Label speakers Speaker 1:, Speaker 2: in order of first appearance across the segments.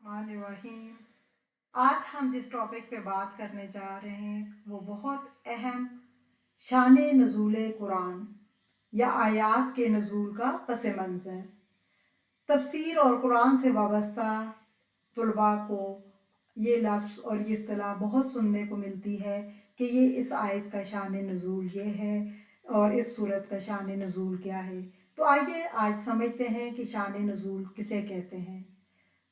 Speaker 1: रहीम। आज हम जिस टॉपिक पे बात करने जा रहे हैं वो बहुत अहम शान नज़ूल कुरान या आयात के नज़ूल का पस मंज़र। तफसीर और कुरान से वाबस्ता तलबा को ये लफ्ज़ और ये इस्तिलाह बहुत सुनने को मिलती है कि ये इस आयत का शान नज़ूल ये है और इस सूरत का शान नज़ूल क्या है। तो आइए आज समझते हैं कि शान नज़ूल किसे कहते हैं।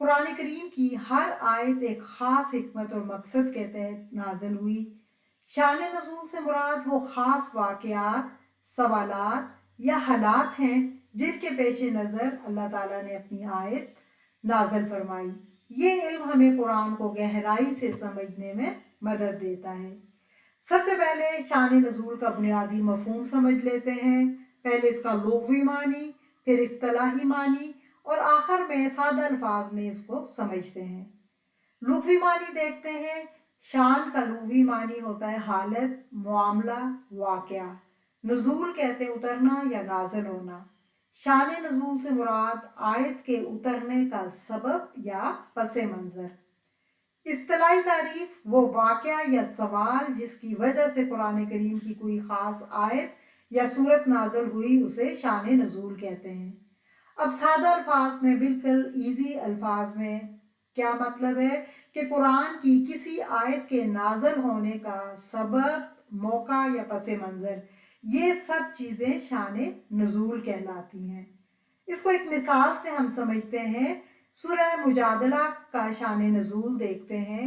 Speaker 1: कुरान करीम की हर आयत एक ख़ास हिकमत और मकसद के तहत नाज़िल हुई। शान नज़ूल से मुराद वो ख़ास वाक़यात, सवालात या हालात हैं जिनके पेश नज़र अल्लाह ताला ने अपनी आयत नाज़िल फरमाई। ये इल्म हमें कुरान को गहराई से समझने में मदद देता है। सबसे पहले शान नज़ूल का बुनियादी मफहूम समझ लेते हैं। पहले इसका लुग़वी मानी, फिर इस्तिलाही मानी और आखिर में सादा अल्फाज में इसको समझते हैं। लुग़वी मानी देखते हैं। शान का लुग़वी मानी होता है हालत, मामला, वाक़या। नज़ूल कहते हैं उतरना या नाज़िल होना। शान नज़ूल से मुराद आयत के उतरने का सबब या पसे मंज़र। इस्तिलाही तारीफ वो वाक़या या सवाल जिसकी वजह से कुरान करीम की कोई ख़ास आयत या सूरत नाज़िल हुई उसे शान नज़ूल कहते हैं। अब सादा अल्फाज में, बिल्कुल ईजी अल्फाज में क्या मतलब है कि कुरान की किसी आयत के नाज़िल होने का सबब, मौका या पसे मंज़र, ये सब चीज़ें शान नज़ूल कहलाती हैं। इसको एक मिसाल से हम समझते हैं। सूरह मुजादला का शान नज़ूल देखते हैं।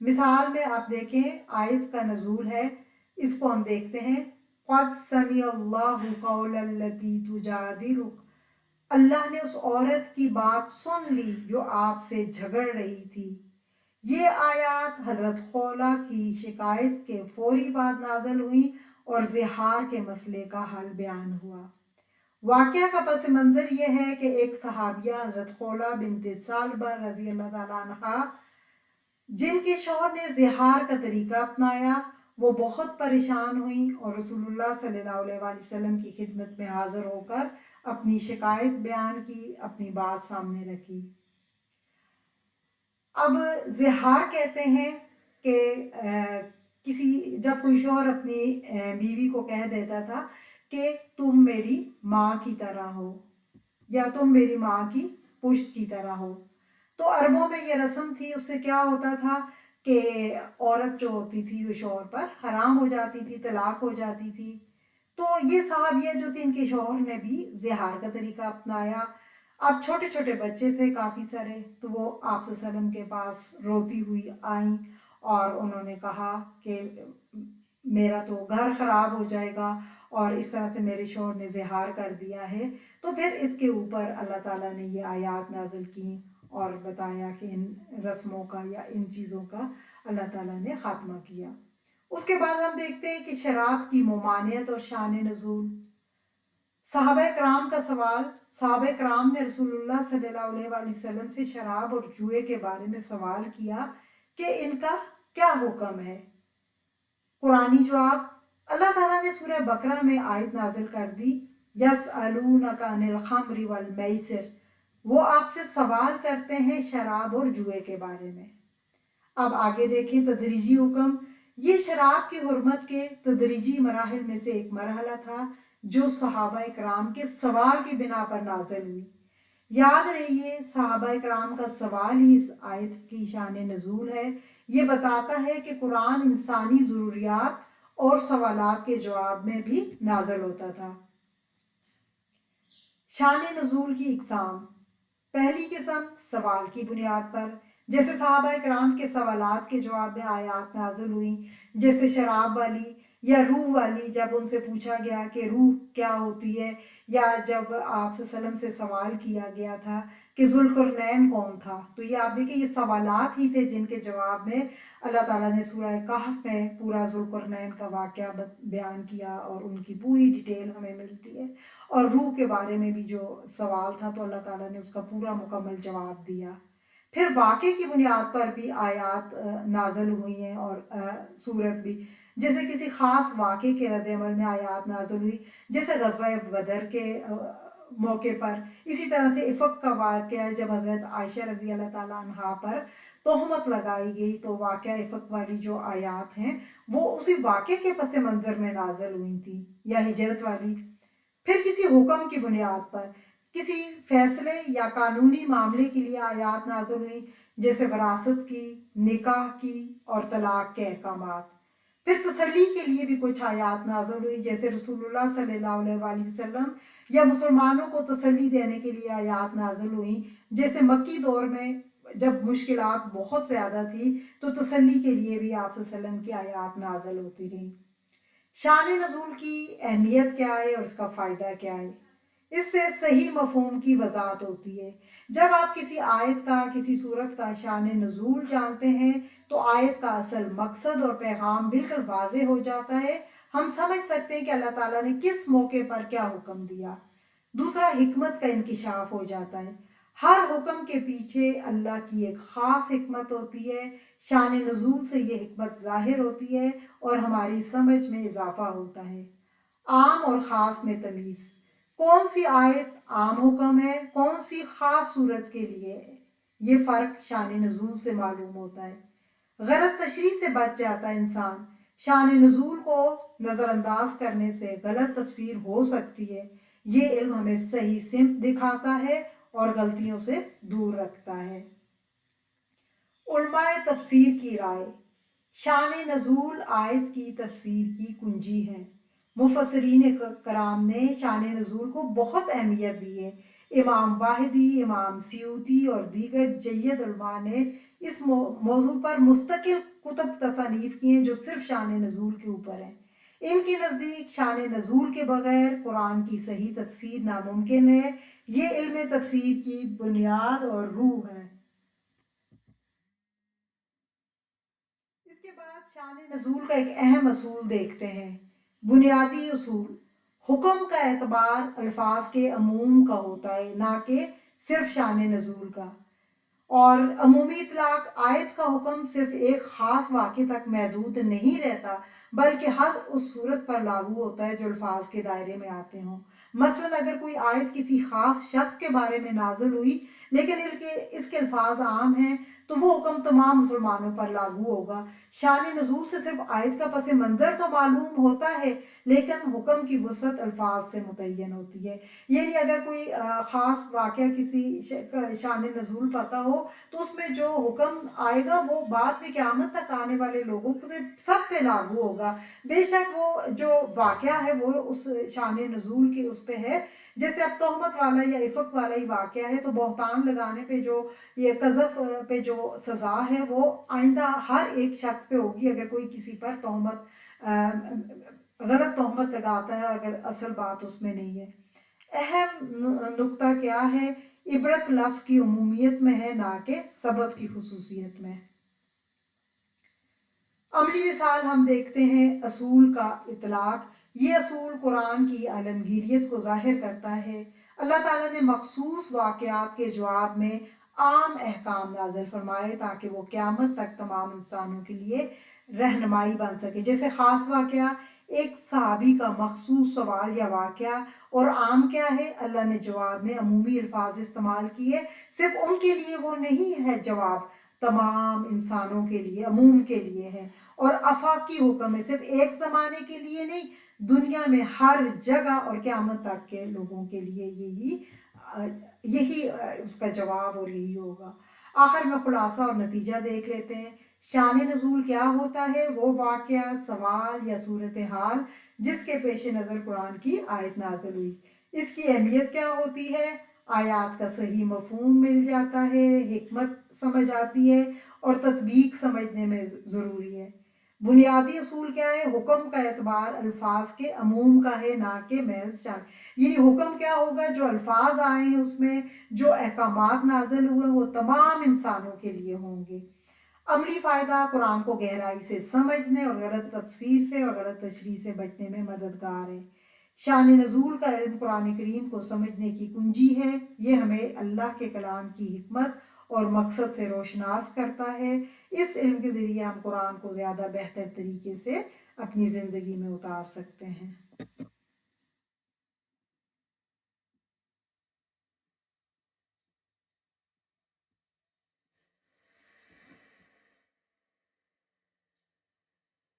Speaker 1: मिसाल में आप देखें, आयत का नज़ूल है, इसको हम देखते हैं। क़द समिअल्लाहु क़ौलल्लती तुजादिलुक, अल्लाह ने उस औरत की बात सुन ली जो आपसे झगड़ रही थी। ये आयात हज़रत खौला की शिकायत के फौरी बाद नाज़िल हुई और ज़िहार के मसले का हल बयान हुआ। वाक़या का पस मंज़र ये है कि एक सहाबिया हज़रत खौला बिन्त सालबा रज़ी अल्लाह ताला अन्हा, जिनके शौहर ने ज़िहार का तरीका अपनाया, वो बहुत परेशान हुई और रसूलुल्लाह सल्लल्लाहु अलैहि वसल्लम की खिदमत में हाज़िर होकर अपनी शिकायत बयान की, अपनी बात सामने रखी। अब ज़िहार कहते हैं कि जब कोई शौहर अपनी बीवी को कह देता था कि तुम मेरी माँ की तरह हो या तुम मेरी माँ की पुश्त की तरह हो, तो अरबों में ये रस्म थी। उससे क्या होता था कि औरत जो होती थी वो शौहर पर हराम हो जाती थी, तलाक हो जाती थी। तो ये सहाबिया जो थी, इनके शौहर ने भी ज़िहार का तरीका अपनाया। अब छोटे छोटे बच्चे थे काफ़ी सारे, तो वो आप सल्लम के पास रोती हुई आई और उन्होंने कहा कि मेरा तो घर ख़राब हो जाएगा और इस तरह से मेरे शौहर ने ज़िहार कर दिया है। तो फिर इसके ऊपर अल्लाह ताला ने ये आयात नाज़िल की और बताया कि इन रस्मों का या इन चीज़ों का अल्लाह ताला ने ख़ात्मा किया। उसके बाद हम देखते हैं कि शराब की ममानियत और शान नज़ूल। सहाबा कराम का सवाल। सहाबा कराम ने रसूलुल्लाह सल्लल्लाहु अलैहि वसल्लम से शराब और जुए के बारे में सवाल किया कि इनका क्या हुक्म है। कुरानी जवाब, अल्लाह ताला ने सूरह बकरा में आयत नाजिल कर दी, यसअलूनका अनिल खम्रि वल मैसिर, वो आपसे सवाल करते हैं शराब और जुए के बारे में। अब आगे देखें तदरीजी हुक्म। ये शराब की हुर्मत के तदरीजी मराहिल में से एक मरहला था जो सहाबा इकराम के सवाल की बिना पर नाज़िल हुई। याद रहिए, सहाबा इकराम का सवाल ही इस आयत की शान नज़ूल है। ये बताता है कि कुरान इंसानी ज़रूरियात और सवालात के जवाब में भी नाज़िल होता था। शान नज़ूल की इक़साम। पहली किस्म सवाल की बुनियाद पर, जैसे सहाबा इकराम के सवालात के जवाब में आयात नाज़िल हुई, जैसे शराब वाली या रूह वाली, जब उनसे पूछा गया कि रूह क्या होती है, या जब आप सल्लम से सवाल किया गया था कि ज़ुल्क़रनैन कौन था। तो ये आप देखिए, ये सवालात ही थे जिनके जवाब में अल्लाह ताला ने सूरह कहफ में पूरा ज़ुल्क़रनैन का वाक़या बयान किया और उनकी पूरी डिटेल हमें मिलती है। और रूह के बारे में भी जो सवाल था तो अल्लाह ताला ने उसका पूरा मुकम्मल जवाब दिया। फिर वाक़े की बुनियाद पर भी आयात नाज़िल हुई हैं और सूरत भी, जैसे किसी ख़ास वाक़े के रद्द अमल में आयात नाज़िल हुई, जैसे ग़ज़वा बदर के मौके पर। इसी तरह से इफ़क का वाक़या है, जब हज़रत आयशा रज़ी अल्लाह ताला अन्हा पर तोहमत लगाई गई, तो वाक़या इफ़क वाली जो आयात हैं वो उसी वाक़े के पस मंज़र में नाज़िल हुई थी, या हिजरत वाली। फिर किसी हुक्म की बुनियाद पर किसी फैसले या कानूनी मामले के लिए आयात नाज़िल हुई, जैसे वरासत की, निकाह की और तलाक के अहकामात। फिर तसल्ली के लिए भी कुछ आयात नाज़िल हुई, जैसे रसूलुल्लाह सल्लल्लाहु अलैहि वसल्लम या मुसलमानों को तसल्ली देने के लिए आयात नाज़िल हुई, जैसे मक्की दौर में जब मुश्किलात बहुत ज़्यादा थी तो तसल्ली के लिए भी आप सल्लल्लाहु अलैहि वसल्लम की आयात नाज़िल होती रही। शान नज़ूल की अहमियत क्या है और इसका फ़ायदा क्या है, इससे सही मफ़हूम की वज़ाहत होती है। जब आप किसी आयत का, किसी सूरत का शान नज़ूल जानते हैं तो आयत का असल मकसद और पैगाम बिल्कुल वाज़ेह हो जाता है। हम समझ सकते हैं कि अल्लाह ताला ने किस मौके पर क्या हुक्म दिया। दूसरा, हिकमत का इंकिशाफ हो जाता है। हर हुक्म के पीछे अल्लाह की एक ख़ास हिकमत होती है। शान नज़ूल से ये हिकमत ज़ाहिर होती है और हमारी समझ में इजाफा होता है। आम और ख़ास में तमीज़, कौन सी आयत आम हुक्म है, कौन सी ख़ास सूरत के लिए है, ये फ़र्क शान नज़ूल से मालूम होता है। गलत तशरीह से बच जाता है इंसान। शान नज़ूल को नज़रअंदाज करने से गलत तफसीर हो सकती है। ये इल्म हमें सही सिमत दिखाता है और गलतियों से दूर रखता है। उलमाए तफसीर की राय, शान नज़ूल आयत की तफसीर की कुंजी है। मुफस्सिरीन कराम ने शान नज़ूल को बहुत अहमियत दी है। इमाम वाहिदी, इमाम सियूती और दीगर जय्यद उलमा ने इस मौजू पर मुस्तकिल कुतुब तसानीफ की हैं जो सिर्फ शान नज़ूल के ऊपर हैं। इनके नज़दीक शान नज़ूल के बगैर कुरान की सही तफसीर नामुमकिन है। ये इल्म तफसीर की बुनियाद और रूह है। इसके बाद शान नज़ूल का एक अहम असूल देखते हैं। बुनियादी असूल, हुक्म का एतबार अल्फाज के अमूम का होता है, ना कि सिर्फ शान नज़ूल का। और अमूमी इतलाक, आयत का हुक्म सिर्फ एक ख़ास वाक़े तक महदूद नहीं रहता, बल्कि हर उस सूरत पर लागू होता है जो अल्फाज के दायरे में आते हों। मसलन अगर कोई आयत किसी ख़ास शख्स के बारे में नाज़िल हुई लेकिन इसके अल्फाज आम हैं, तो वो हुक्म तमाम मुसलमानों पर लागू होगा। शान नज़ूल से सिर्फ आयत का पस मंज़र तो मालूम होता है, लेकिन हुक्म की वसअत अल्फाज से मुतय्यन होती है। यानी अगर कोई ख़ास वाक़या किसी शान नज़ूल पता हो तो उसमें जो हुक्म आएगा वो बाद में क़यामत तक आने वाले लोगों पे सब पे लागू होगा। बेशक वो जो वाक़या है वो उस शान नज़ूल की उस पे है। जैसे अब तोहमत वाला या इफ़क वाला ही वाक़या है, तो बहतान लगाने पे जो ये कज़फ़ पे जो सज़ा है वो आइंदा हर एक शख्स पे होगी अगर कोई किसी पर तोहमत गलत तोहमत लगाता है, अगर असल बात उसमें नहीं है। अहम नुक्ता क्या है, इबरत लफ्ज़ की उमूमियत में है, ना कि सबब की खुसूसियत में। अमली मिसाल हम देखते हैं असूल का इतलाक। ये असूल कुरान की आलमगीरियत को ज़ाहिर करता है। अल्लाह ताला ने मखसूस वाक़यात के जवाब में आम अहकाम नाज़िल फरमाए ताकि वो क़यामत तक तमाम इंसानों के लिए रहनुमाई बन सके। जैसे ख़ास वाक़या, एक सहाबी का मखसूस सवाल या वाक़या, और आम क्या है, अल्लाह ने जवाब में अमूमी अल्फाज इस्तेमाल किए। सिर्फ उनके लिए वो नहीं है जवाब, तमाम इंसानों के लिए, अमूम के लिए है। और अफाकी हुक्म है, सिर्फ एक ज़माने के लिए नहीं, दुनिया में हर जगह और क़यामत तक के लोगों के लिए यही उसका जवाब और यही होगा। आखिर में खुलासा और नतीजा देख लेते हैं। शान नज़ूल क्या होता है? वो वाक़या, सवाल या सूरत हाल जिसके पेश नज़र कुरान की आयत नाज़िल हुई। इसकी अहमियत क्या होती है? आयात का सही मफ़हूम मिल जाता है, हिकमत समझ आती है और तत्बीक समझने में ज़रूरी है। बुनियादी असूल क्या है? हुक्म का एतबार अल्फाज के अमूम का है, ना कि महज शान। यानी हुक्म क्या होगा, जो अल्फाज आए हैं उसमें जो अहकामात नाज़िल हुए वो तमाम इंसानों के लिए होंगे। अमली फ़ायदा, कुरान को गहराई से समझने और गलत तफसीर से और गलत तशरीह से बचने में मददगार है। शान नज़ूल का इल्म कुरान करीम को समझने की कुंजी है। ये हमें अल्लाह के कलाम की हिकमत और मकसद से रोशनास करता है। इस इल्म के ज़रिए हम कुरान को ज़्यादा बेहतर तरीके से अपनी ज़िंदगी में उतार सकते हैं।